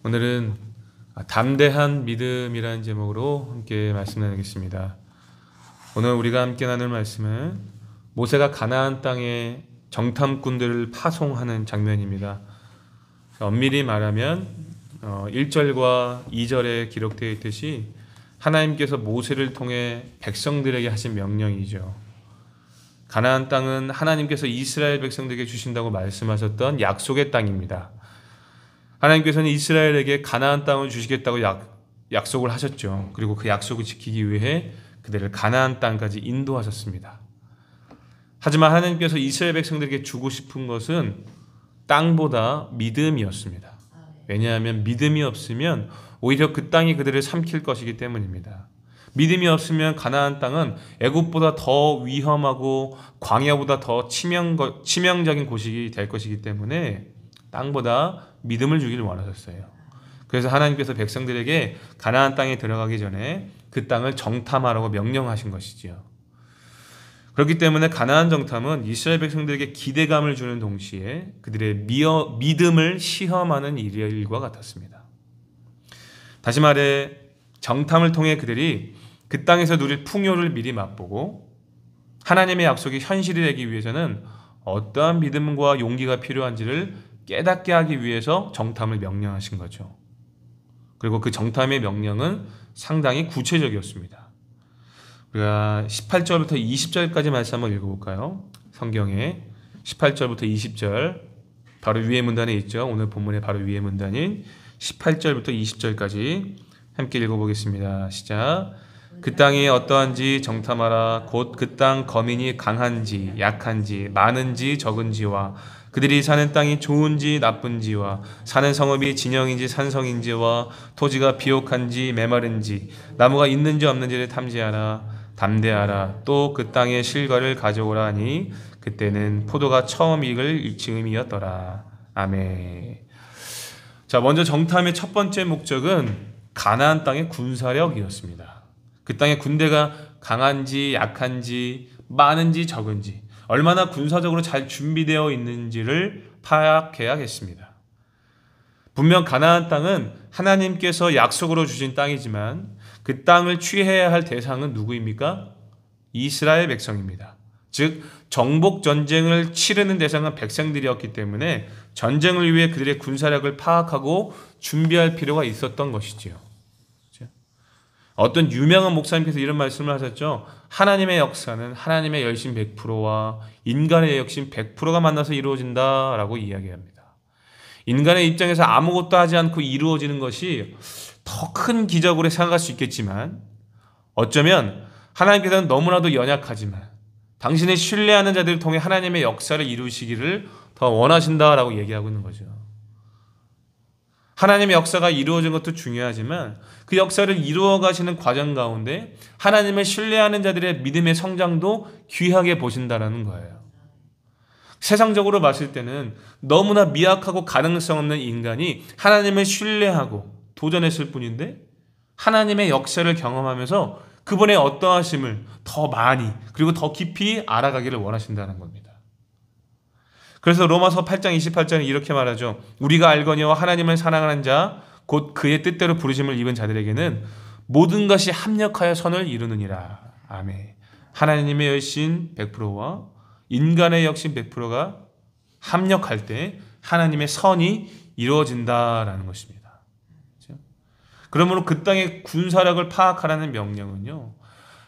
오늘은 담대한 믿음이라는 제목으로 함께 말씀 나누겠습니다. 오늘 우리가 함께 나눌 말씀은 모세가 가나안 땅에 정탐꾼들을 파송하는 장면입니다. 엄밀히 말하면 1절과 2절에 기록되어 있듯이 하나님께서 모세를 통해 백성들에게 하신 명령이죠. 가나안 땅은 하나님께서 이스라엘 백성들에게 주신다고 말씀하셨던 약속의 땅입니다. 하나님께서는 이스라엘에게 가나안 땅을 주시겠다고 약속을 하셨죠. 그리고 그 약속을 지키기 위해 그들을 가나안 땅까지 인도하셨습니다. 하지만 하나님께서 이스라엘 백성들에게 주고 싶은 것은 땅보다 믿음이었습니다. 왜냐하면 믿음이 없으면 오히려 그 땅이 그들을 삼킬 것이기 때문입니다. 믿음이 없으면 가나안 땅은 애굽보다 더 위험하고 광야보다 더 치명적인 곳이 될 것이기 때문에 땅보다 믿음을 주기를 원하셨어요. 그래서 하나님께서 백성들에게 가나안 땅에 들어가기 전에 그 땅을 정탐하라고 명령하신 것이지요. 그렇기 때문에 가나안 정탐은 이스라엘 백성들에게 기대감을 주는 동시에 그들의 믿음을 시험하는 일과 같았습니다. 다시 말해 정탐을 통해 그들이 그 땅에서 누릴 풍요를 미리 맛보고 하나님의 약속이 현실이 되기 위해서는 어떠한 믿음과 용기가 필요한지를 깨닫게 하기 위해서 정탐을 명령하신 거죠. 그리고 그 정탐의 명령은 상당히 구체적이었습니다. 우리가 18절부터 20절까지 말씀 한번 읽어볼까요? 성경에 18절부터 20절 바로 위에 문단에 있죠. 오늘 본문의 바로 위에 문단인 18절부터 20절까지 함께 읽어보겠습니다. 시작. 그 땅이 어떠한지 정탐하라. 곧 그 땅 거민이 강한지 약한지 많은지 적은지와 그들이 사는 땅이 좋은지 나쁜지와 사는 성읍이 진영인지 산성인지와 토지가 비옥한지 메마른지 나무가 있는지 없는지를 탐지하라. 담대하라. 또 그 땅의 실과를 가져오라 하니 그때는 포도가 처음 익을 즈음이었더라. 아멘. 자, 먼저 정탐의 첫 번째 목적은 가나안 땅의 군사력이었습니다. 그 땅의 군대가 강한지 약한지 많은지 적은지 얼마나 군사적으로 잘 준비되어 있는지를 파악해야겠습니다. 분명 가나안 땅은 하나님께서 약속으로 주신 땅이지만 그 땅을 취해야 할 대상은 누구입니까? 이스라엘 백성입니다. 즉 정복 전쟁을 치르는 대상은 백성들이었기 때문에 전쟁을 위해 그들의 군사력을 파악하고 준비할 필요가 있었던 것이지요. 어떤 유명한 목사님께서 이런 말씀을 하셨죠. 하나님의 역사는 하나님의 열심 100%와 인간의 역심 100%가 만나서 이루어진다라고 이야기합니다. 인간의 입장에서 아무것도 하지 않고 이루어지는 것이 더 큰 기적으로 생각할 수 있겠지만 어쩌면 하나님께서는 너무나도 연약하지만 당신의 신뢰하는 자들을 통해 하나님의 역사를 이루시기를 더 원하신다라고 얘기하고 있는 거죠. 하나님의 역사가 이루어진 것도 중요하지만 그 역사를 이루어 가시는 과정 가운데 하나님을 신뢰하는 자들의 믿음의 성장도 귀하게 보신다라는 거예요. 세상적으로 봤을 때는 너무나 미약하고 가능성 없는 인간이 하나님을 신뢰하고 도전했을 뿐인데 하나님의 역사를 경험하면서 그분의 어떠하심을 더 많이 그리고 더 깊이 알아가기를 원하신다는 겁니다. 그래서 로마서 8장 28절은 이렇게 말하죠. 우리가 알거니와 하나님을 사랑하는 자 곧 그의 뜻대로 부르심을 입은 자들에게는 모든 것이 합력하여 선을 이루느니라. 아멘. 하나님의 열심 100%와 인간의 역심 100%가 합력할 때 하나님의 선이 이루어진다라는 것입니다. 그러므로 그 땅의 군사력을 파악하라는 명령은요.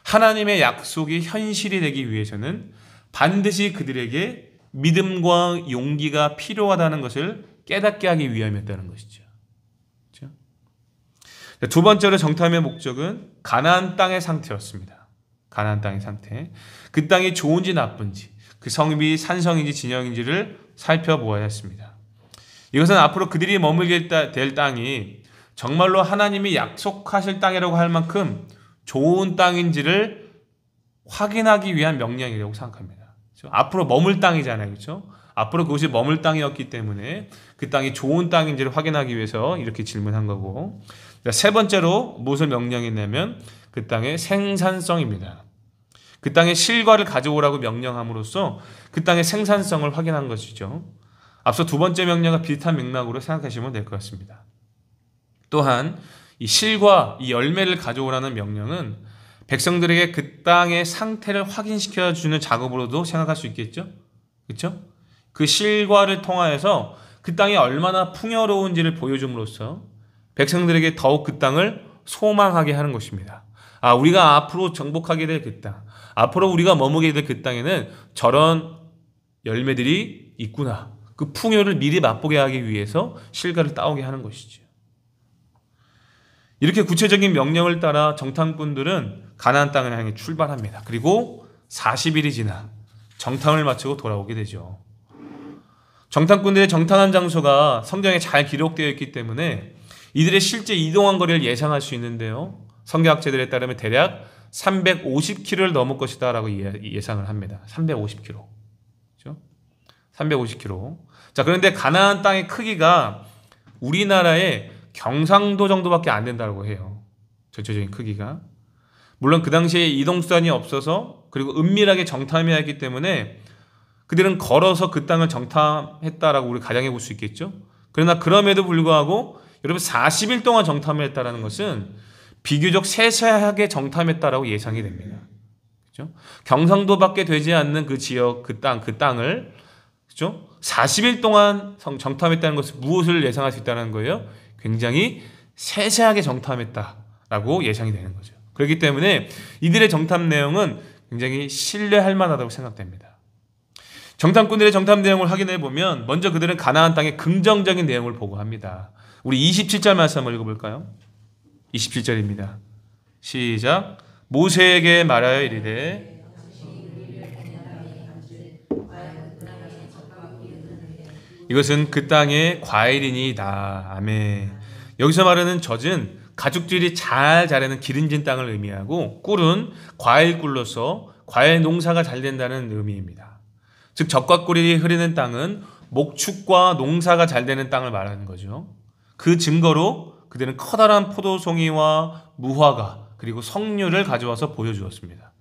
하나님의 약속이 현실이 되기 위해서는 반드시 그들에게 믿음과 용기가 필요하다는 것을 깨닫게 하기 위함이었다는 것이죠. 그렇죠? 두 번째로 정탐의 목적은 가나안 땅의 상태였습니다. 가나안 땅의 상태. 그 땅이 좋은지 나쁜지, 그 성읍이 산성인지 진영인지를 살펴보아야 했습니다. 이것은 앞으로 그들이 머물게 될 땅이 정말로 하나님이 약속하실 땅이라고 할 만큼 좋은 땅인지를 확인하기 위한 명령이라고 생각합니다. 그렇죠? 앞으로 머물 땅이잖아요. 그렇죠? 앞으로 그곳이 머물 땅이었기 때문에 그 땅이 좋은 땅인지를 확인하기 위해서 이렇게 질문한 거고, 세 번째로 무엇을 명령했냐면 그 땅의 생산성입니다. 그 땅의 실과를 가져오라고 명령함으로써 그 땅의 생산성을 확인한 것이죠. 앞서 두 번째 명령과 비슷한 맥락으로 생각하시면 될 것 같습니다. 또한 이 실과 이 열매를 가져오라는 명령은 백성들에게 그 땅의 상태를 확인시켜 주는 작업으로도 생각할 수 있겠죠? 그렇죠? 그 실과를 통하여서 그 땅이 얼마나 풍요로운지를 보여줌으로써 백성들에게 더욱 그 땅을 소망하게 하는 것입니다. 아, 우리가 앞으로 정복하게 될 그 땅, 앞으로 우리가 머무게 될 그 땅에는 저런 열매들이 있구나. 그 풍요를 미리 맛보게 하기 위해서 실과를 따오게 하는 것이죠. 이렇게 구체적인 명령을 따라 정탐꾼들은 가나안 땅을 향해 출발합니다. 그리고 40일이 지나 정탐을 마치고 돌아오게 되죠. 정탐꾼들의 정탐한 장소가 성경에 잘 기록되어 있기 때문에 이들의 실제 이동한 거리를 예상할 수 있는데요. 성경학자들에 따르면 대략 350km를 넘을 것이다 라고 예상을 합니다. 350km. 그렇죠? 350km. 자, 그런데 가나안 땅의 크기가 우리나라의 경상도 정도밖에 안 된다고 해요. 전체적인 크기가. 물론 그 당시에 이동수단이 없어서 그리고 은밀하게 정탐해야 했기 때문에 그들은 걸어서 그 땅을 정탐했다라고 우리 가정해 볼 수 있겠죠. 그러나 그럼에도 불구하고 여러분 40일 동안 정탐을 했다는 것은 비교적 세세하게 정탐했다라고 예상이 됩니다. 그렇죠? 경상도밖에 되지 않는 그 지역, 그 땅을 그렇죠? 40일 동안 정탐했다는 것은 무엇을 예상할 수 있다는 거예요? 굉장히 세세하게 정탐했다라고 예상이 되는 거죠. 그렇기 때문에 이들의 정탐 내용은 굉장히 신뢰할 만하다고 생각됩니다. 정탐꾼들의 정탐 내용을 확인해 보면 먼저 그들은 가나안 땅의 긍정적인 내용을 보고합니다. 우리 27절 말씀 한번 읽어볼까요? 27절입니다. 시작. 모세에게 말하여 이르되 이것은 그 땅의 과일이니이다. 아멘. 여기서 말하는 젖은 가축들이 잘 자라는 기름진 땅을 의미하고 꿀은 과일꿀로서 과일 농사가 잘 된다는 의미입니다. 즉 젖과 꿀이 흐르는 땅은 목축과 농사가 잘 되는 땅을 말하는 거죠. 그 증거로 그들은 커다란 포도송이와 무화과 그리고 석류를 가져와서 보여주었습니다.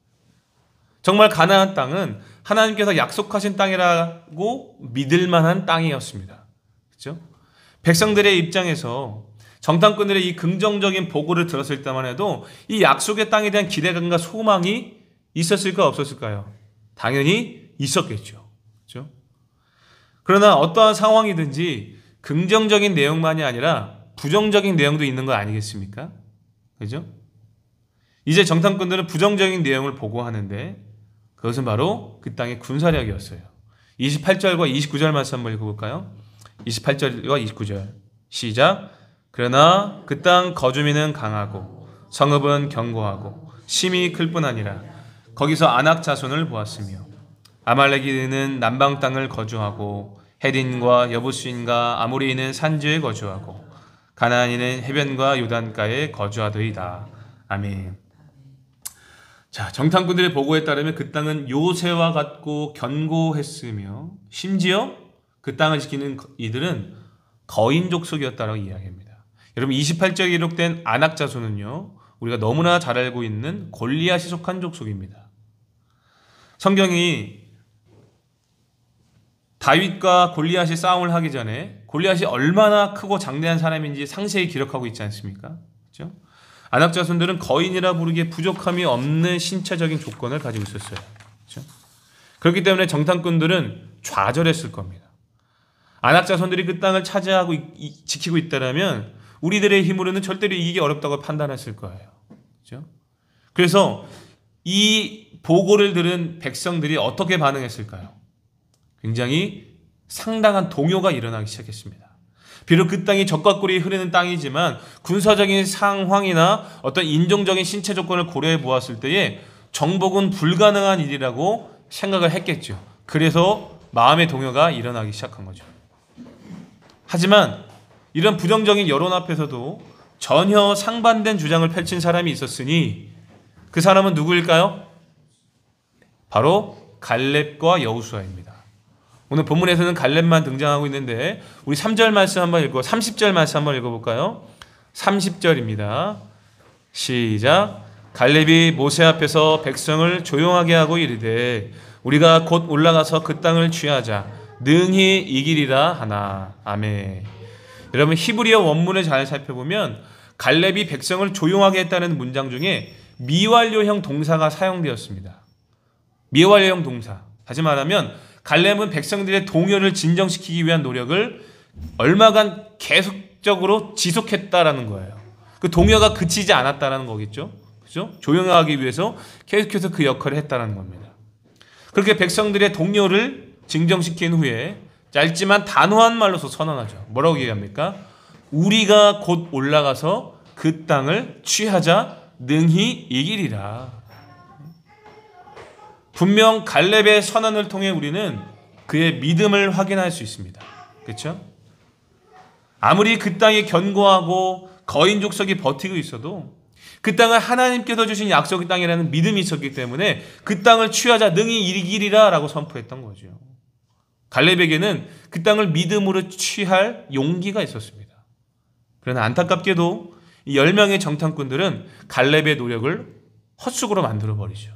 정말 가나안 땅은 하나님께서 약속하신 땅이라고 믿을 만한 땅이었습니다. 그렇죠? 백성들의 입장에서 정탐꾼들의 이 긍정적인 보고를 들었을 때만 해도 이 약속의 땅에 대한 기대감과 소망이 있었을까 없었을까요? 당연히 있었겠죠. 그렇죠? 그러나 어떠한 상황이든지 긍정적인 내용만이 아니라 부정적인 내용도 있는 거 아니겠습니까? 그죠? 이제 정탐꾼들은 부정적인 내용을 보고하는데 그것은 바로 그 땅의 군사력이었어요. 28절과 29절 말씀 한번 읽어볼까요? 28절과 29절 시작. 그러나 그 땅 거주민은 강하고 성읍은 견고하고 심히 클 뿐 아니라 거기서 아낙 자손을 보았으며 아말렉인은 남방 땅을 거주하고 헤딘과 여부스인과 아모리인은 산지에 거주하고 가나안인은 해변과 요단가에 거주하더이다. 아멘. 자, 정탐꾼들의 보고에 따르면 그 땅은 요새와 같고 견고했으며 심지어 그 땅을 지키는 이들은 거인 족속이었다라고 이야기합니다. 여러분 28절에 기록된 아낙 자손은요, 우리가 너무나 잘 알고 있는 골리앗이 속한 족속입니다. 성경이 다윗과 골리앗이 싸움을 하기 전에 골리앗이 얼마나 크고 장대한 사람인지 상세히 기록하고 있지 않습니까? 그렇죠? 아낙 자손들은 거인이라 부르기에 부족함이 없는 신체적인 조건을 가지고 있었어요. 그렇죠? 그렇기 때문에 정탐꾼들은 좌절했을 겁니다. 아낙 자손들이 그 땅을 차지하고 지키고 있다면 우리들의 힘으로는 절대로 이기기 어렵다고 판단했을 거예요. 그렇죠? 그래서 이 보고를 들은 백성들이 어떻게 반응했을까요? 굉장히 상당한 동요가 일어나기 시작했습니다. 비록 그 땅이 젖과 꿀이 흐르는 땅이지만 군사적인 상황이나 어떤 인종적인 신체 조건을 고려해 보았을 때에 정복은 불가능한 일이라고 생각을 했겠죠. 그래서 마음의 동요가 일어나기 시작한 거죠. 하지만 이런 부정적인 여론 앞에서도 전혀 상반된 주장을 펼친 사람이 있었으니 그 사람은 누구일까요? 바로 갈렙과 여호수아입니다. 오늘 본문에서는 갈렙만 등장하고 있는데 우리 3절 말씀 한번 읽고 30절 말씀 한번 읽어볼까요? 30절입니다. 시작. 갈렙이 모세 앞에서 백성을 조용하게 하고 이르되 우리가 곧 올라가서 그 땅을 취하자 능히 이기리라 하나. 아멘. 여러분 히브리어 원문을 잘 살펴보면 갈렙이 백성을 조용하게 했다는 문장 중에 미완료형 동사가 사용되었습니다. 미완료형 동사. 다시 말하면 갈렙은 백성들의 동요를 진정시키기 위한 노력을 얼마간 계속적으로 지속했다라는 거예요. 그 동요가 그치지 않았다라는 거겠죠. 그죠? 조용하기 위해서 계속해서 그 역할을 했다라는 겁니다. 그렇게 백성들의 동요를 진정시킨 후에 짧지만 단호한 말로서 선언하죠. 뭐라고 얘기합니까? 우리가 곧 올라가서 그 땅을 취하자 능히 이기리라. 분명 갈렙의 선언을 통해 우리는 그의 믿음을 확인할 수 있습니다. 그렇죠? 아무리 그 땅이 견고하고 거인 족속이 버티고 있어도 그 땅을 하나님께서 주신 약속의 땅이라는 믿음이 있었기 때문에 그 땅을 취하자 능히 이기리라 라고 선포했던 거죠. 갈렙에게는 그 땅을 믿음으로 취할 용기가 있었습니다. 그러나 안타깝게도 이 10명의 정탐꾼들은 갈렙의 노력을 헛수고로 만들어버리죠.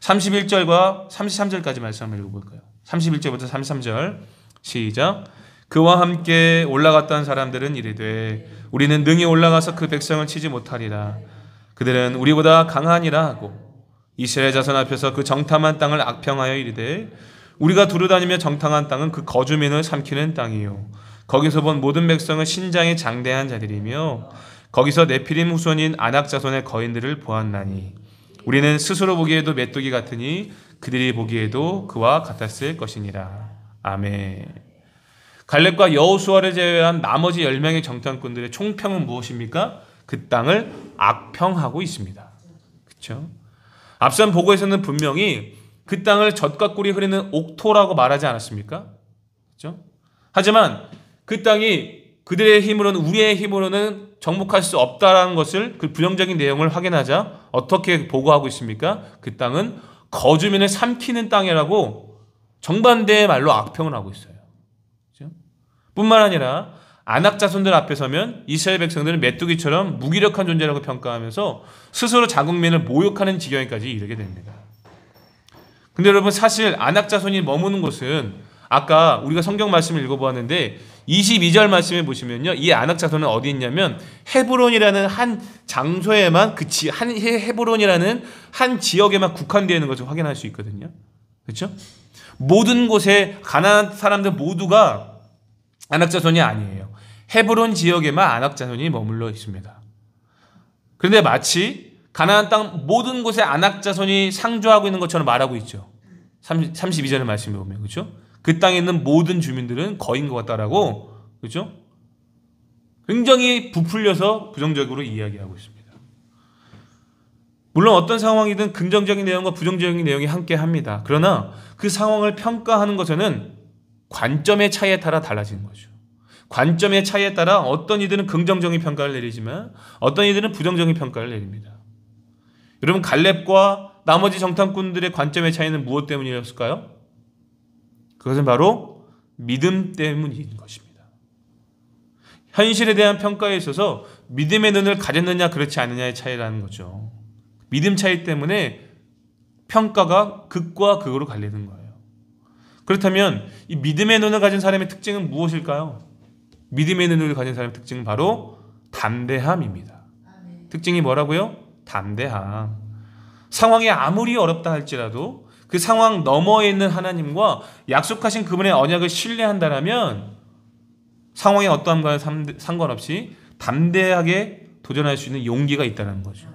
31절과 33절까지 말씀 한번 읽어볼까요? 31절부터 33절 시작. 그와 함께 올라갔던 사람들은 이르되 우리는 능히 올라가서 그 백성을 치지 못하리라. 그들은 우리보다 강하니라 하고 이스라엘 자손 앞에서 그 정탐한 땅을 악평하여 이르되 우리가 두루다니며 정탐한 땅은 그 거주민을 삼키는 땅이요 거기서 본 모든 백성은 신장이 장대한 자들이며 거기서 네피림 후손인 아낙 자손의 거인들을 보았나니 우리는 스스로 보기에도 메뚜기 같으니 그들이 보기에도 그와 같았을 것이니라. 아멘. 갈렙과 여호수아를 제외한 나머지 10명의 정탐꾼들의 총평은 무엇입니까? 그 땅을 악평하고 있습니다. 그렇죠? 앞선 보고에서는 분명히 그 땅을 젖과 꿀이 흐르는 옥토라고 말하지 않았습니까? 그렇죠? 하지만 그 땅이 그들의 힘으로는 우리의 힘으로는 정복할 수 없다라는 것을 그 부정적인 내용을 확인하자 어떻게 보고하고 있습니까? 그 땅은 거주민을 삼키는 땅이라고 정반대의 말로 악평을 하고 있어요. 그렇죠? 뿐만 아니라 아낙 자손들 앞에 서면 이스라엘 백성들은 메뚜기처럼 무기력한 존재라고 평가하면서 스스로 자국민을 모욕하는 지경에까지 이르게 됩니다. 근데 여러분 사실 아낙 자손이 머무는 곳은 아까 우리가 성경 말씀을 읽어보았는데 22절 말씀에 보시면요. 이 아낙 자손은 어디 있냐면 헤브론이라는 한 장소에만 헤브론이라는 한 지역에만 국한되어 있는 것을 확인할 수 있거든요. 그렇죠? 모든 곳에 가나안 사람들 모두가 아낙 자손이 아니에요. 헤브론 지역에만 아낙 자손이 머물러 있습니다. 그런데 마치 가나안 땅 모든 곳에 아낙 자손이 상주하고 있는 것처럼 말하고 있죠. 32절의 말씀에 보면 그렇죠? 그 땅에 있는 모든 주민들은 거인 것 같다라고 그렇죠? 굉장히 부풀려서 부정적으로 이야기하고 있습니다. 물론 어떤 상황이든 긍정적인 내용과 부정적인 내용이 함께합니다. 그러나 그 상황을 평가하는 것에는 관점의 차이에 따라 달라지는 거죠. 관점의 차이에 따라 어떤 이들은 긍정적인 평가를 내리지만 어떤 이들은 부정적인 평가를 내립니다. 여러분 갈렙과 나머지 정탐꾼들의 관점의 차이는 무엇 때문이었을까요? 그것은 바로 믿음 때문인 것입니다. 현실에 대한 평가에 있어서 믿음의 눈을 가졌느냐 그렇지 않느냐의 차이라는 거죠. 믿음 차이 때문에 평가가 극과 극으로 갈리는 거예요. 그렇다면 이 믿음의 눈을 가진 사람의 특징은 무엇일까요? 믿음의 눈을 가진 사람의 특징은 바로 담대함입니다. 특징이 뭐라고요? 담대함. 상황이 아무리 어렵다 할지라도 그 상황 너머에 있는 하나님과 약속하신 그분의 언약을 신뢰한다면 상황의 어떠함과 상관없이 담대하게 도전할 수 있는 용기가 있다는 거죠.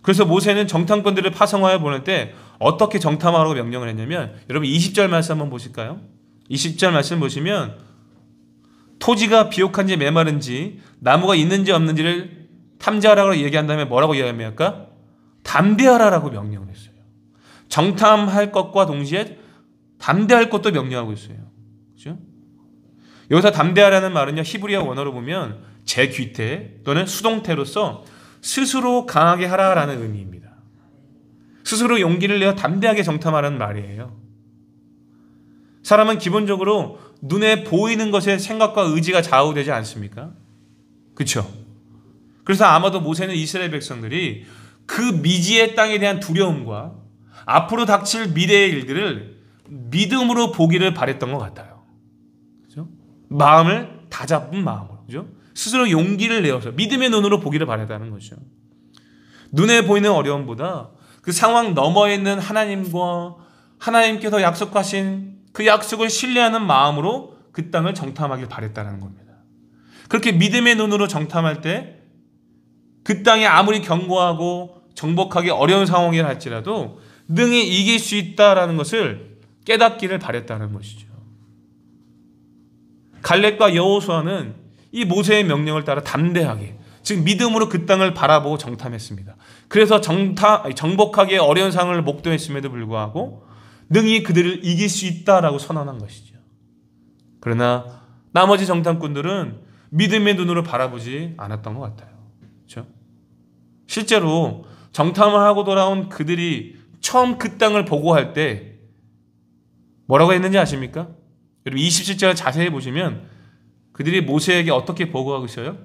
그래서 모세는 정탐꾼들을 파송하여 보낼 때 어떻게 정탐하라고 명령을 했냐면 여러분 20절 말씀 한번 보실까요? 20절 말씀 보시면 토지가 비옥한지 메마른지 나무가 있는지 없는지를 탐지하라고 얘기한 다음에 뭐라고 이야기합니까? 담대하라라고 명령을 했어요. 정탐할 것과 동시에 담대할 것도 명령하고 있어요. 그렇죠? 여기서 담대하라는 말은요. 히브리어 원어로 보면 제귀태 또는 수동태로서 스스로 강하게 하라라는 의미입니다. 스스로 용기를 내어 담대하게 정탐하라는 말이에요. 사람은 기본적으로 눈에 보이는 것에 생각과 의지가 좌우되지 않습니까? 그렇죠? 그래서 아마도 모세는 이스라엘 백성들이 그 미지의 땅에 대한 두려움과 앞으로 닥칠 미래의 일들을 믿음으로 보기를 바랬던 것 같아요. 그렇죠? 마음을 다잡은 마음으로, 그죠? 스스로 용기를 내어서 믿음의 눈으로 보기를 바라다는 거죠. 눈에 보이는 어려움보다 그 상황 너머에 있는 하나님과 하나님께서 약속하신 그 약속을 신뢰하는 마음으로 그 땅을 정탐하길 바랬다는 겁니다. 그렇게 믿음의 눈으로 정탐할 때 그 땅이 아무리 견고하고 정복하기 어려운 상황이라 할지라도 능히 이길 수 있다라는 것을 깨닫기를 바랬다는 것이죠. 갈렙과 여호수아는 이 모세의 명령을 따라 담대하게, 즉 믿음으로 그 땅을 바라보고 정탐했습니다. 그래서 정복하기에 어려운 상황을 목도했음에도 불구하고 능히 그들을 이길 수 있다라고 선언한 것이죠. 그러나 나머지 정탐꾼들은 믿음의 눈으로 바라보지 않았던 것 같아요. 그렇죠? 실제로 정탐을 하고 돌아온 그들이 처음 그 땅을 보고할 때 뭐라고 했는지 아십니까? 여러분 27절 자세히 보시면 그들이 모세에게 어떻게 보고하고 있어요?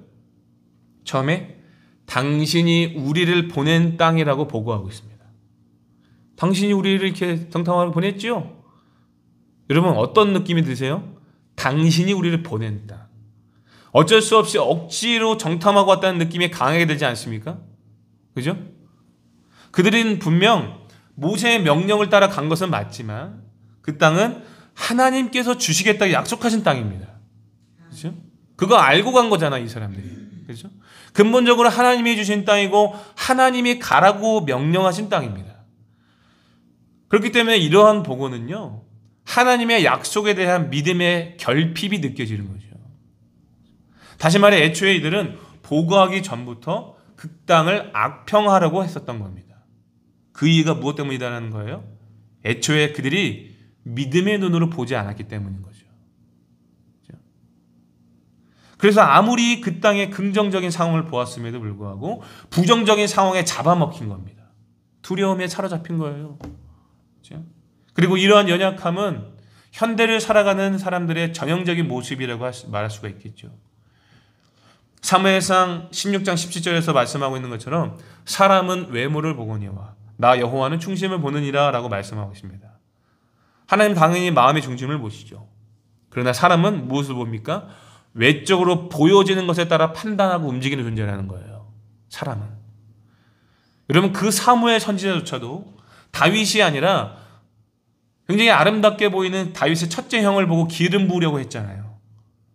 처음에 당신이 우리를 보낸 땅이라고 보고하고 있습니다. 당신이 우리를 이렇게 정탐하러 보냈죠? 여러분 어떤 느낌이 드세요? 당신이 우리를 보낸 땅. 어쩔 수 없이 억지로 정탐하고 왔다는 느낌이 강하게 들지 않습니까? 그죠? 그들은 분명 모세의 명령을 따라 간 것은 맞지만 그 땅은 하나님께서 주시겠다고 약속하신 땅입니다. 그죠? 그거 알고 간 거잖아, 이 사람들이. 그죠? 근본적으로 하나님이 주신 땅이고 하나님이 가라고 명령하신 땅입니다. 그렇기 때문에 이러한 보고는요, 하나님의 약속에 대한 믿음의 결핍이 느껴지는 거죠. 다시 말해 애초에 이들은 보고하기 전부터 그 땅을 악평하려고 했었던 겁니다. 그 이유가 무엇 때문이라는 거예요? 애초에 그들이 믿음의 눈으로 보지 않았기 때문인 거죠. 그래서 아무리 그 땅의 긍정적인 상황을 보았음에도 불구하고 부정적인 상황에 잡아먹힌 겁니다. 두려움에 사로잡힌 거예요. 그리고 이러한 연약함은 현대를 살아가는 사람들의 전형적인 모습이라고 말할 수가 있겠죠. 사무엘상 16장 17절에서 말씀하고 있는 것처럼 사람은 외모를 보거니와 나 여호와는 중심을 보느니라 라고 말씀하고 있습니다. 하나님 당연히 마음의 중심을 보시죠. 그러나 사람은 무엇을 봅니까? 외적으로 보여지는 것에 따라 판단하고 움직이는 존재라는 거예요. 사람은. 여러분 그 사무엘 선지자조차도 다윗이 아니라 굉장히 아름답게 보이는 다윗의 첫째 형을 보고 기름 부으려고 했잖아요.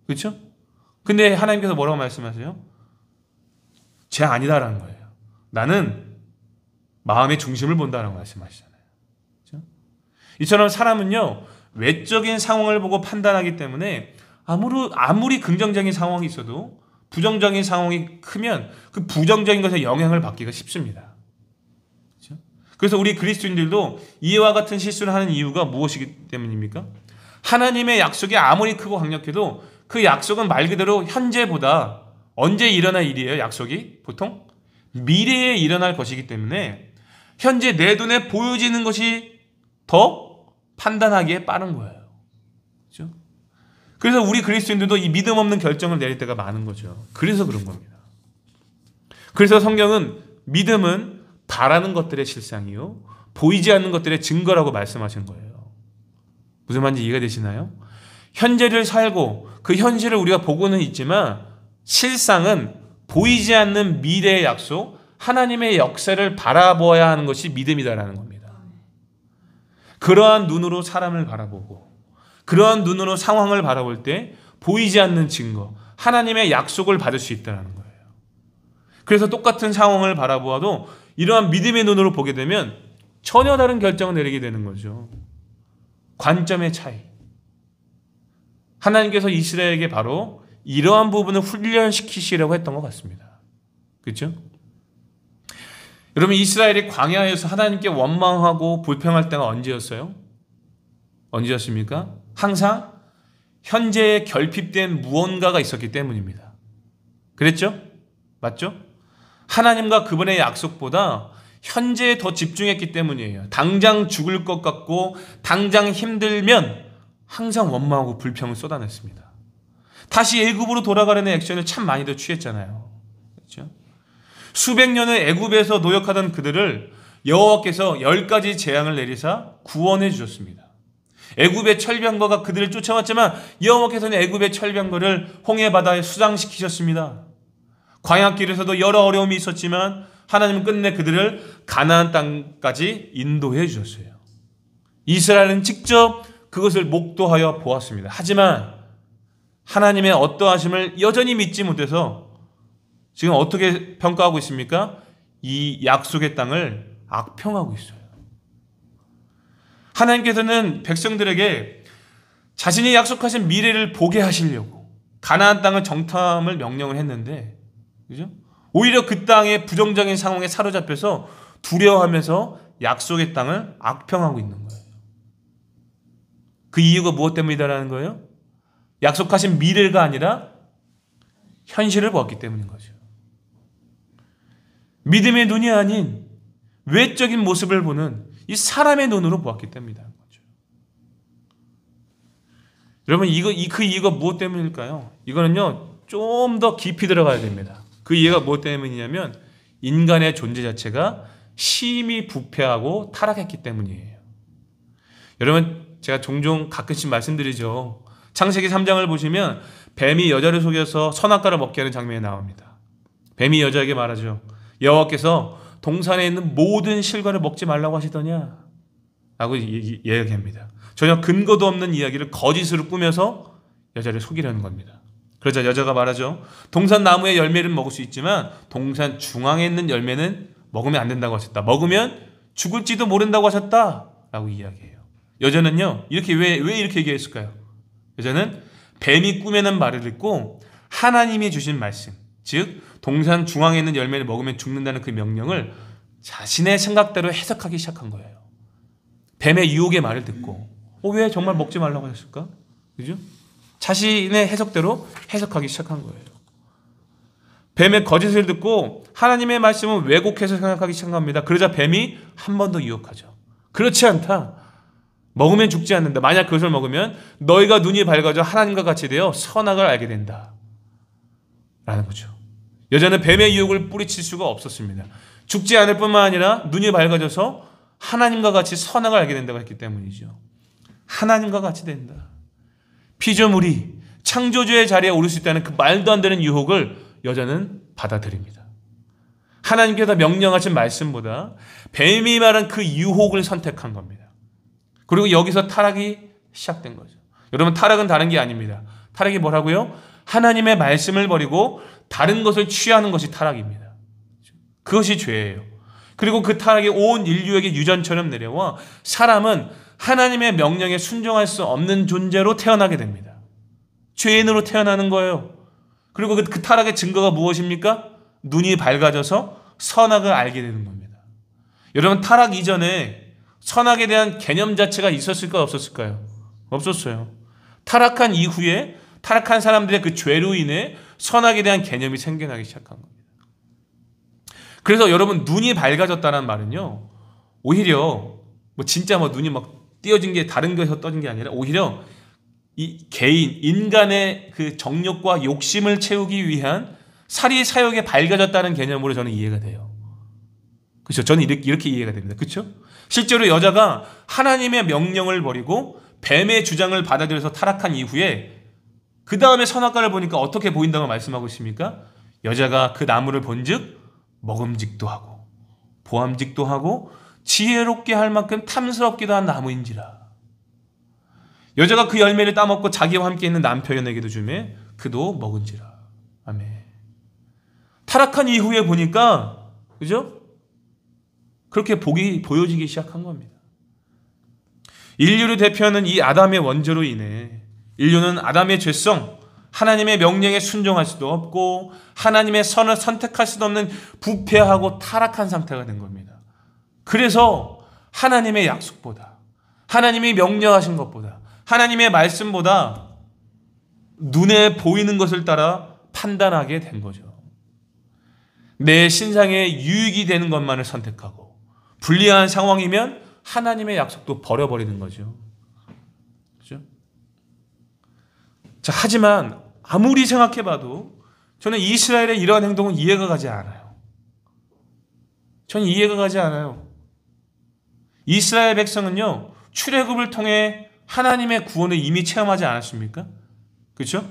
그렇죠? 근데 하나님께서 뭐라고 말씀하세요? 쟤 아니다라는 거예요. 나는 마음의 중심을 본다라고 말씀하시잖아요. 그렇죠? 이처럼 사람은요, 외적인 상황을 보고 판단하기 때문에 아무리 긍정적인 상황이 있어도 부정적인 상황이 크면 그 부정적인 것에 영향을 받기가 쉽습니다. 그렇죠? 그래서 우리 그리스도인들도 이와 같은 실수를 하는 이유가 무엇이기 때문입니까? 하나님의 약속이 아무리 크고 강력해도 그 약속은 말 그대로 현재보다 언제 일어날 일이에요? 약속이 보통 미래에 일어날 것이기 때문에 현재 내 눈에 보여지는 것이 더 판단하기에 빠른 거예요. 그렇죠? 그래서 우리 그리스도인들도 이 믿음 없는 결정을 내릴 때가 많은 거죠. 그래서 그런 겁니다. 그래서 성경은 믿음은 바라는 것들의 실상이요 보이지 않는 것들의 증거라고 말씀하신 거예요. 무슨 말인지 이해가 되시나요? 현재를 살고 그 현실을 우리가 보고는 있지만 실상은 보이지 않는 미래의 약속, 하나님의 역사를 바라보아야 하는 것이 믿음이다라는 겁니다. 그러한 눈으로 사람을 바라보고 그러한 눈으로 상황을 바라볼 때 보이지 않는 증거, 하나님의 약속을 받을 수 있다는 거예요. 그래서 똑같은 상황을 바라보아도 이러한 믿음의 눈으로 보게 되면 전혀 다른 결정을 내리게 되는 거죠. 관점의 차이. 하나님께서 이스라엘에게 바로 이러한 부분을 훈련시키시려고 했던 것 같습니다. 그렇죠? 여러분 이스라엘이 광야에서 하나님께 원망하고 불평할 때가 언제였어요? 언제였습니까? 항상 현재에 결핍된 무언가가 있었기 때문입니다. 그랬죠? 맞죠? 하나님과 그분의 약속보다 현재에 더 집중했기 때문이에요. 당장 죽을 것 같고 당장 힘들면 항상 원망하고 불평을 쏟아냈습니다. 다시 애굽으로 돌아가려는 액션을 참 많이들 취했잖아요. 그렇죠? 수백 년을 애굽에서 노역하던 그들을 여호와께서 10가지 재앙을 내리사 구원해 주셨습니다. 애굽의 철병거가 그들을 쫓아왔지만 여호와께서는 애굽의 철병거를 홍해 바다에 수장시키셨습니다. 광야길에서도 여러 어려움이 있었지만 하나님은 끝내 그들을 가나안 땅까지 인도해 주셨어요. 이스라엘은 직접 그것을 목도하여 보았습니다. 하지만 하나님의 어떠하심을 여전히 믿지 못해서 지금 어떻게 평가하고 있습니까? 이 약속의 땅을 악평하고 있어요. 하나님께서는 백성들에게 자신이 약속하신 미래를 보게 하시려고 가나안 땅을 정탐을 명령을 했는데, 그죠? 오히려 그 땅의 부정적인 상황에 사로잡혀서 두려워하면서 약속의 땅을 악평하고 있는 거예요. 그 이유가 무엇 때문이다라는 거예요? 약속하신 미래가 아니라 현실을 보았기 때문인 거죠. 믿음의 눈이 아닌 외적인 모습을 보는 이 사람의 눈으로 보았기 때문이라는 거죠. 여러분, 그 이유가 무엇 때문일까요? 이거는요, 좀 더 깊이 들어가야 됩니다. 그 이유가 무엇 때문이냐면 인간의 존재 자체가 심히 부패하고 타락했기 때문이에요. 여러분, 제가 종종 가끔씩 말씀드리죠. 창세기 3장을 보시면 뱀이 여자를 속여서 선악과를 먹게 하는 장면이 나옵니다. 뱀이 여자에게 말하죠. 여호와께서 동산에 있는 모든 실과를 먹지 말라고 하시더냐? 라고 이야기합니다. 전혀 근거도 없는 이야기를 거짓으로 꾸며서 여자를 속이려는 겁니다. 그러자 여자가 말하죠. 동산 나무의 열매를 먹을 수 있지만 동산 중앙에 있는 열매는 먹으면 안 된다고 하셨다. 먹으면 죽을지도 모른다고 하셨다. 라고 이야기해요. 여자는요, 왜 이렇게 얘기했을까요? 여자는 뱀이 꾸며낸 말을 듣고 하나님이 주신 말씀, 즉 동산 중앙에 있는 열매를 먹으면 죽는다는 그 명령을 자신의 생각대로 해석하기 시작한 거예요. 뱀의 유혹의 말을 듣고 왜 정말 먹지 말라고 하셨을까? 그죠? 자신의 해석대로 해석하기 시작한 거예요. 뱀의 거짓을 듣고 하나님의 말씀은 왜곡해서 생각하기 시작합니다. 그러자 뱀이 한 번 더 유혹하죠. 그렇지 않다. 먹으면 죽지 않는다. 만약 그것을 먹으면 너희가 눈이 밝아져 하나님과 같이 되어 선악을 알게 된다. 라는 거죠. 여자는 뱀의 유혹을 뿌리칠 수가 없었습니다. 죽지 않을 뿐만 아니라 눈이 밝아져서 하나님과 같이 선악을 알게 된다고 했기 때문이죠. 하나님과 같이 된다. 피조물이 창조주의 자리에 오를 수 있다는 그 말도 안 되는 유혹을 여자는 받아들입니다. 하나님께서 명령하신 말씀보다 뱀이 말한 그 유혹을 선택한 겁니다. 그리고 여기서 타락이 시작된 거죠. 여러분, 타락은 다른 게 아닙니다. 타락이 뭐라고요? 하나님의 말씀을 버리고 다른 것을 취하는 것이 타락입니다. 그것이 죄예요. 그리고 그 타락이 온 인류에게 유전처럼 내려와 사람은 하나님의 명령에 순종할 수 없는 존재로 태어나게 됩니다. 죄인으로 태어나는 거예요. 그리고 그 타락의 증거가 무엇입니까? 눈이 밝아져서 선악을 알게 되는 겁니다. 여러분, 타락 이전에 선악에 대한 개념 자체가 있었을까요? 없었을까요? 없었어요. 타락한 이후에 타락한 사람들의 그 죄로 인해 선악에 대한 개념이 생겨나기 시작한 겁니다. 그래서 여러분, 눈이 밝아졌다는 말은요, 오히려 진짜 눈이 막 띄어진 게 다른 것에서 떠진 게 아니라 오히려 이 인간의 그 정욕과 욕심을 채우기 위한 사리 사욕에 밝아졌다는 개념으로 저는 이해가 돼요. 그렇죠? 저는 이렇게 이해가 됩니다. 그렇죠? 실제로 여자가 하나님의 명령을 버리고 뱀의 주장을 받아들여서 타락한 이후에 그 다음에 선악과를 보니까 어떻게 보인다고 말씀하고 있습니까? 여자가 그 나무를 본즉 먹음직도 하고 보암직도 하고 지혜롭게 할 만큼 탐스럽기도 한 나무인지라. 여자가 그 열매를 따먹고 자기와 함께 있는 남편에게도 주매 그도 먹은지라. 아멘. 타락한 이후에 보니까, 그죠? 그렇게 보여지기 시작한 겁니다. 인류를 대표하는 이 아담의 원죄로 인해 인류는 아담의 죄성, 하나님의 명령에 순종할 수도 없고 하나님의 선을 선택할 수도 없는 부패하고 타락한 상태가 된 겁니다. 그래서 하나님의 약속보다, 하나님이 명령하신 것보다, 하나님의 말씀보다 눈에 보이는 것을 따라 판단하게 된 거죠. 내 신상에 유익이 되는 것만을 선택하고 불리한 상황이면 하나님의 약속도 버려버리는 거죠. 그렇죠? 자, 하지만 아무리 생각해봐도 저는 이스라엘의 이러한 행동은 이해가 가지 않아요. 저는 이해가 가지 않아요. 이스라엘 백성은요, 출애굽을 통해 하나님의 구원을 이미 체험하지 않았습니까? 그렇죠?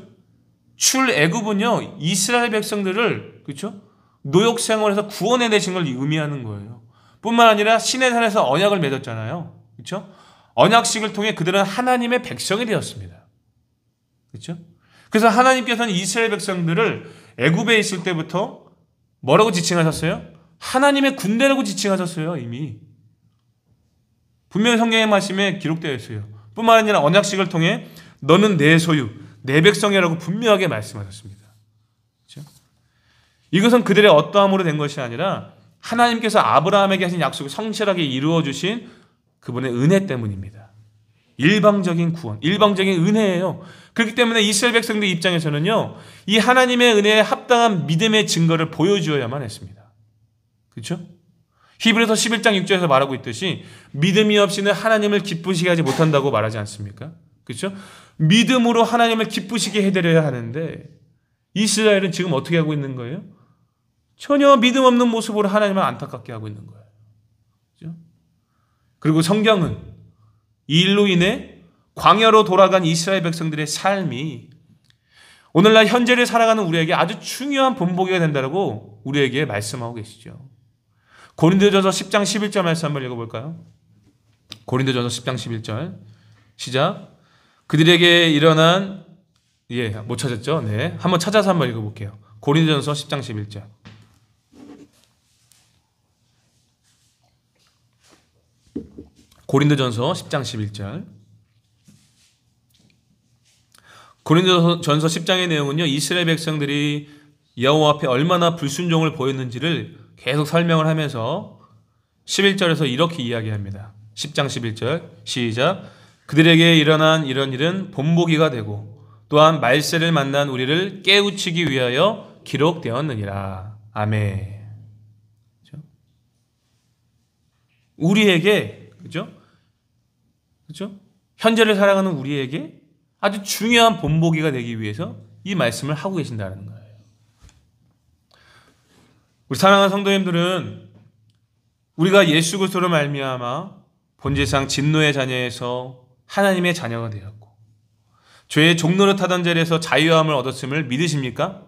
출애굽은요, 이스라엘 백성들을, 그렇죠? 노역 생활에서 구원해내신 걸 의미하는 거예요. 뿐만 아니라 시내산에서 언약을 맺었잖아요. 그렇죠? 언약식을 통해 그들은 하나님의 백성이 되었습니다. 그렇죠? 그래서 하나님께서는 이스라엘 백성들을 애굽에 있을 때부터 뭐라고 지칭하셨어요? 하나님의 군대라고 지칭하셨어요. 이미 분명히 성경의 말씀에 기록되어 있어요. 뿐만 아니라 언약식을 통해 너는 내 소유, 내 백성이라고 분명하게 말씀하셨습니다. 그렇죠? 이것은 그들의 어떠함으로 된 것이 아니라 하나님께서 아브라함에게 하신 약속을 성실하게 이루어 주신 그분의 은혜 때문입니다. 일방적인 구원, 일방적인 은혜예요. 그렇기 때문에 이스라엘 백성들 입장에서는요, 이 하나님의 은혜에 합당한 믿음의 증거를 보여주어야만 했습니다. 그렇죠? 히브리서 11장 6절에서 말하고 있듯이 믿음이 없이는 하나님을 기쁘시게 하지 못한다고 말하지 않습니까? 그렇죠? 믿음으로 하나님을 기쁘시게 해드려야 하는데 이스라엘은 지금 어떻게 하고 있는 거예요? 전혀 믿음 없는 모습으로 하나님을 안타깝게 하고 있는 거예요. 그렇죠? 그리고 성경은 이 일로 인해 광야로 돌아간 이스라엘 백성들의 삶이 오늘날 현재를 살아가는 우리에게 아주 중요한 본보기가 된다고 우리에게 말씀하고 계시죠. 고린도전서 10장 11절 말씀 한번 읽어볼까요? 고린도전서 10장 11절 시작. 그들에게 일어난 못 찾았죠? 네, 한번 찾아서 한번 읽어볼게요. 고린도전서 10장 11절. 고린도전서 10장 11절. 고린도전서 10장의 내용은요, 이스라엘 백성들이 여호와 앞에 얼마나 불순종을 보였는지를 계속 설명을 하면서 11절에서 이렇게 이야기합니다. 10장 11절 시작. 그들에게 일어난 이런 일은 본보기가 되고 또한 말세를 만난 우리를 깨우치기 위하여 기록되었느니라. 아멘. 그렇죠? 우리에게, 그렇죠? 그렇죠? 현재를 살아가는 우리에게 아주 중요한 본보기가 되기 위해서 이 말씀을 하고 계신다는 거예요. 우리 사랑하는 성도님들은 우리가 예수 그리스도로 말미암아 본질상 진노의 자녀에서 하나님의 자녀가 되었고 죄의 종노릇하던 자리에서 자유함을 얻었음을 믿으십니까?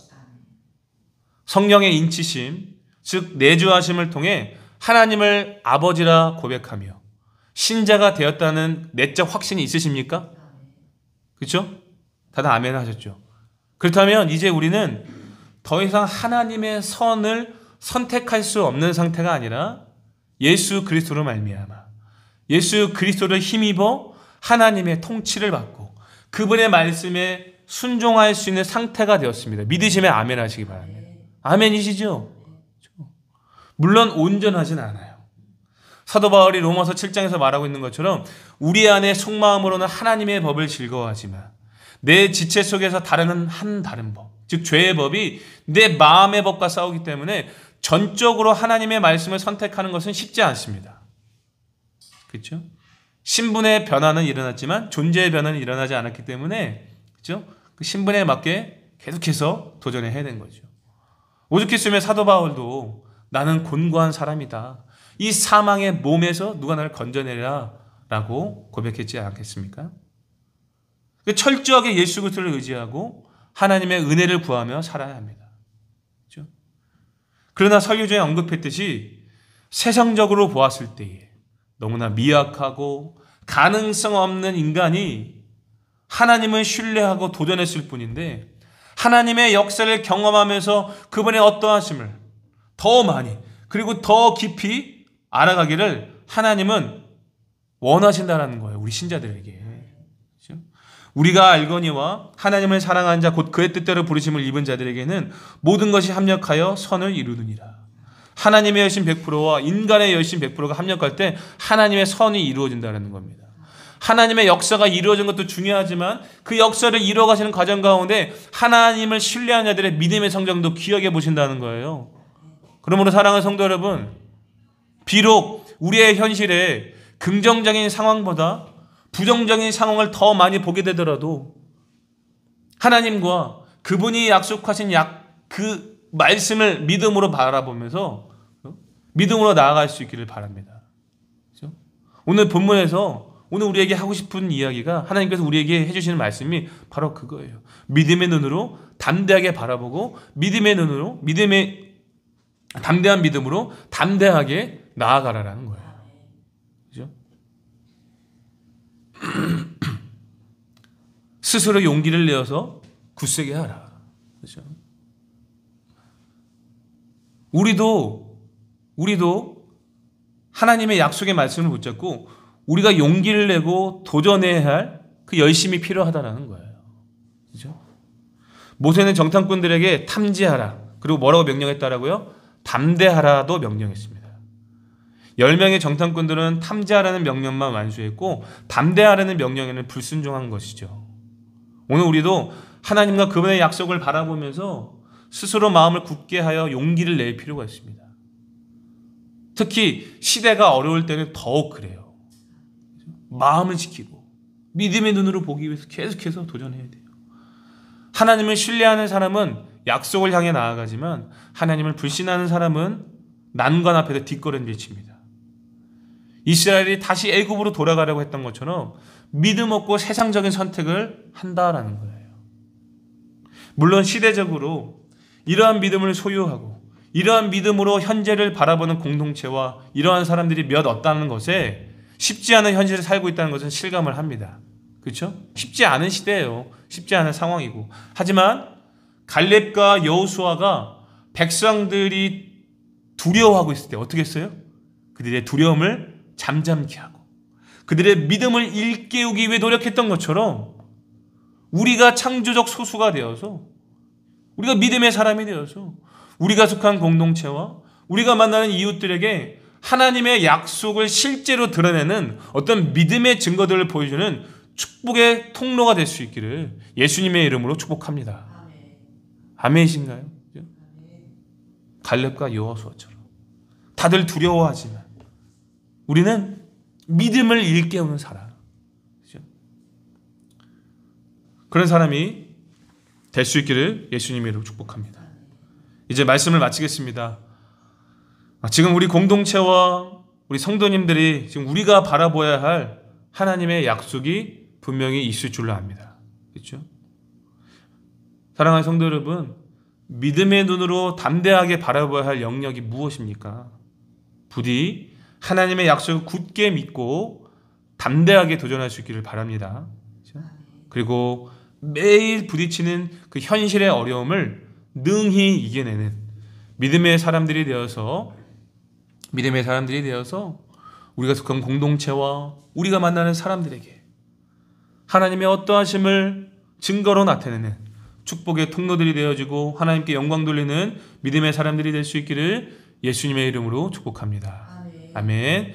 성령의 인치심, 즉 내주하심을 통해 하나님을 아버지라 고백하며 신자가 되었다는 내적 확신이 있으십니까? 그렇죠? 다들 아멘 하셨죠? 그렇다면 이제 우리는 더 이상 하나님의 선을 선택할 수 없는 상태가 아니라 예수 그리스도로 말미암아 예수 그리스도를 힘입어 하나님의 통치를 받고 그분의 말씀에 순종할 수 있는 상태가 되었습니다. 믿으시면 아멘 하시기 바랍니다. 아멘이시죠? 물론 온전하진 않아요. 사도 바울이 로마서 7장에서 말하고 있는 것처럼 우리 안에 속마음으로는 하나님의 법을 즐거워하지만 내 지체 속에서 다른 법, 즉 죄의 법이 내 마음의 법과 싸우기 때문에 전적으로 하나님의 말씀을 선택하는 것은 쉽지 않습니다. 그렇죠? 신분의 변화는 일어났지만 존재의 변화는 일어나지 않았기 때문에 그렇죠? 그 신분에 맞게 계속해서 도전해야 되는 거죠. 오죽했으면 사도 바울도 나는 곤고한 사람이다. 이 사망의 몸에서 누가 나를 건져내라 라고 고백했지 않겠습니까? 철저하게 예수 그리스도를 의지하고 하나님의 은혜를 구하며 살아야 합니다. 그렇죠? 그러나 설교조에 언급했듯이 세상적으로 보았을 때에 너무나 미약하고 가능성 없는 인간이 하나님을 신뢰하고 도전했을 뿐인데 하나님의 역사를 경험하면서 그분의 어떠하심을 더 많이 그리고 더 깊이 알아가기를 하나님은 원하신다는 거예요. 우리 신자들에게. 그렇죠? 우리가 알거니와 하나님을 사랑하는 자 곧 그의 뜻대로 부르심을 입은 자들에게는 모든 것이 합력하여 선을 이루느니라. 하나님의 열심 100%와 인간의 열심 100%가 합력할 때 하나님의 선이 이루어진다는 겁니다. 하나님의 역사가 이루어진 것도 중요하지만 그 역사를 이루어가시는 과정 가운데 하나님을 신뢰하는 자들의 믿음의 성장도 귀하게 보신다는 거예요. 그러므로 사랑하는 성도 여러분, 비록 우리의 현실에 긍정적인 상황보다 부정적인 상황을 더 많이 보게 되더라도 하나님과 그분이 약속하신 그 말씀을 믿음으로 바라보면서 믿음으로 나아갈 수 있기를 바랍니다. 그렇죠? 오늘 본문에서 오늘 우리에게 하고 싶은 이야기가 하나님께서 우리에게 해주시는 말씀이 바로 그거예요. 믿음의 눈으로 담대하게 바라보고 담대한 믿음으로 담대하게 나아가라라는 거예요. 그죠? 스스로 용기를 내어서 굳세게 하라. 그죠? 우리도 하나님의 약속의 말씀을 붙잡고 우리가 용기를 내고 도전해야 할 그 열심이 필요하다는 거예요. 그죠? 모세는 정탐꾼들에게 탐지하라. 그리고 뭐라고 명령했다라고요? 담대하라도 명령했습니다. 10명의 정탐꾼들은 탐지하라는 명령만 완수했고 담대하라는 명령에는 불순종한 것이죠. 오늘 우리도 하나님과 그분의 약속을 바라보면서 스스로 마음을 굳게 하여 용기를 낼 필요가 있습니다. 특히 시대가 어려울 때는 더욱 그래요. 마음을 지키고 믿음의 눈으로 보기 위해서 계속해서 도전해야 돼요. 하나님을 신뢰하는 사람은 약속을 향해 나아가지만 하나님을 불신하는 사람은 난관 앞에서 뒷걸음질 칩니다. 이스라엘이 다시 애굽으로 돌아가려고 했던 것처럼 믿음 없고 세상적인 선택을 한다라는 거예요. 물론 시대적으로 이러한 믿음을 소유하고 이러한 믿음으로 현재를 바라보는 공동체와 이러한 사람들이 몇 없다는 것에 쉽지 않은 현실을 살고 있다는 것은 실감을 합니다. 그렇죠? 쉽지 않은 시대예요. 쉽지 않은 상황이고. 하지만 갈렙과 여호수아가 백성들이 두려워하고 있을 때 어떻게 했어요? 그들의 두려움을 잠잠케 하고 그들의 믿음을 일깨우기 위해 노력했던 것처럼 우리가 창조적 소수가 되어서 우리가 믿음의 사람이 되어서 우리가 속한 공동체와 우리가 만나는 이웃들에게 하나님의 약속을 실제로 드러내는 어떤 믿음의 증거들을 보여주는 축복의 통로가 될 수 있기를 예수님의 이름으로 축복합니다. 아멘이신가요? 갈렙과 여호수아처럼 다들 두려워하지만 우리는 믿음을 일깨우는 사람, 그런 사람이 될 수 있기를 예수님의 이름으로 축복합니다. 이제 말씀을 마치겠습니다. 지금 우리 공동체와 우리 성도님들이 지금 우리가 바라봐야 할 하나님의 약속이 분명히 있을 줄로 압니다. 그렇죠? 사랑하는 성도 여러분, 믿음의 눈으로 담대하게 바라봐야 할 영역이 무엇입니까? 부디 하나님의 약속을 굳게 믿고 담대하게 도전할 수 있기를 바랍니다. 그렇죠? 그리고 매일 부딪히는 그 현실의 어려움을 능히 이겨내는 믿음의 사람들이 되어서 우리가 속한 공동체와 우리가 만나는 사람들에게 하나님의 어떠하심을 증거로 나타내는 축복의 통로들이 되어지고 하나님께 영광 돌리는 믿음의 사람들이 될 수 있기를 예수님의 이름으로 축복합니다. 아멘.